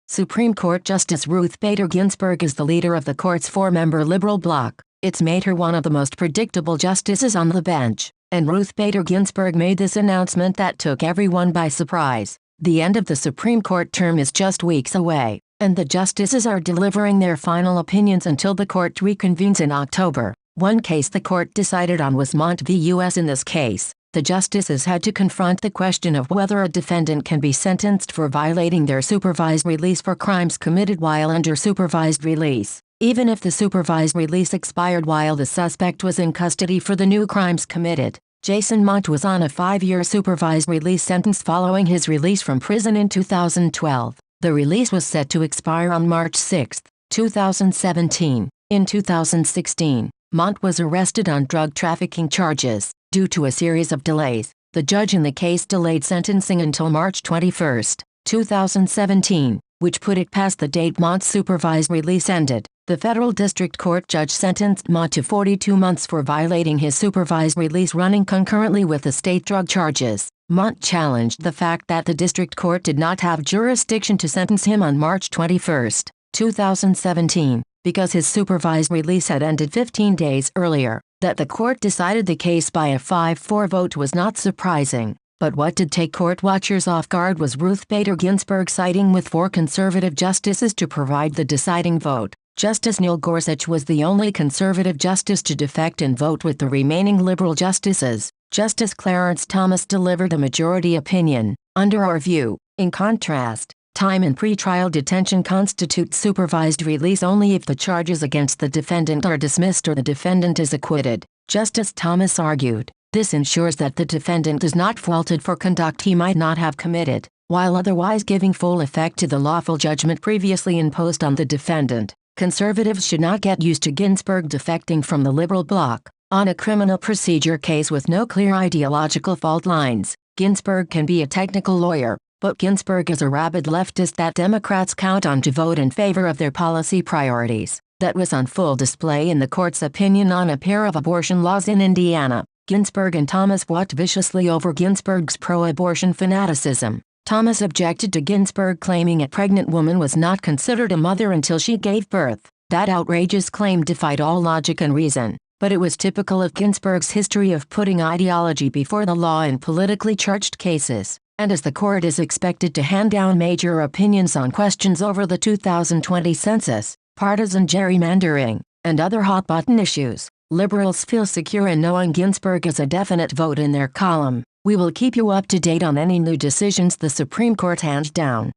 Supreme Court Justice Ruth Bader Ginsburg is the leader of the court's four-member liberal bloc. It's made her one of the most predictable justices on the bench, and Ruth Bader Ginsburg made this announcement that took everyone by surprise. The end of the Supreme Court term is just weeks away, and the justices are delivering their final opinions until the court reconvenes in October. One case the court decided on was Mont v. U.S. In this case, the justices had to confront the question of whether a defendant can be sentenced for violating their supervised release for crimes committed while under supervised release, even if the supervised release expired while the suspect was in custody for the new crimes committed. Jason Mont was on a 5-year supervised release sentence following his release from prison in 2012. The release was set to expire on March 6, 2017. In 2016, Mont was arrested on drug trafficking charges. Due to a series of delays, the judge in the case delayed sentencing until March 21, 2017, which put it past the date Mont's supervised release ended. The federal district court judge sentenced Mont to 42 months for violating his supervised release running concurrently with the state drug charges. Mont challenged the fact that the district court did not have jurisdiction to sentence him on March 21, 2017, because his supervised release had ended 15 days earlier. That the court decided the case by a 5-4 vote was not surprising, but what did take court watchers off guard was Ruth Bader Ginsburg siding with 4 conservative justices to provide the deciding vote. Justice Neil Gorsuch was the only conservative justice to defect and vote with the remaining liberal justices. Justice Clarence Thomas delivered a majority opinion. Under our view, in contrast, time in pretrial detention constitutes supervised release only if the charges against the defendant are dismissed or the defendant is acquitted, Justice Thomas argued. This ensures that the defendant is not faulted for conduct he might not have committed, while otherwise giving full effect to the lawful judgment previously imposed on the defendant. Conservatives should not get used to Ginsburg defecting from the liberal bloc. On a criminal procedure case with no clear ideological fault lines, Ginsburg can be a technical lawyer. But Ginsburg is a rabid leftist that Democrats count on to vote in favor of their policy priorities. That was on full display in the court's opinion on a pair of abortion laws in Indiana. Ginsburg and Thomas fought viciously over Ginsburg's pro-abortion fanaticism. Thomas objected to Ginsburg claiming a pregnant woman was not considered a mother until she gave birth. That outrageous claim defied all logic and reason. But it was typical of Ginsburg's history of putting ideology before the law in politically charged cases. And as the court is expected to hand down major opinions on questions over the 2020 census, partisan gerrymandering, and other hot-button issues, liberals feel secure in knowing Ginsburg is a definite vote in their column. We will keep you up to date on any new decisions the Supreme Court hands down.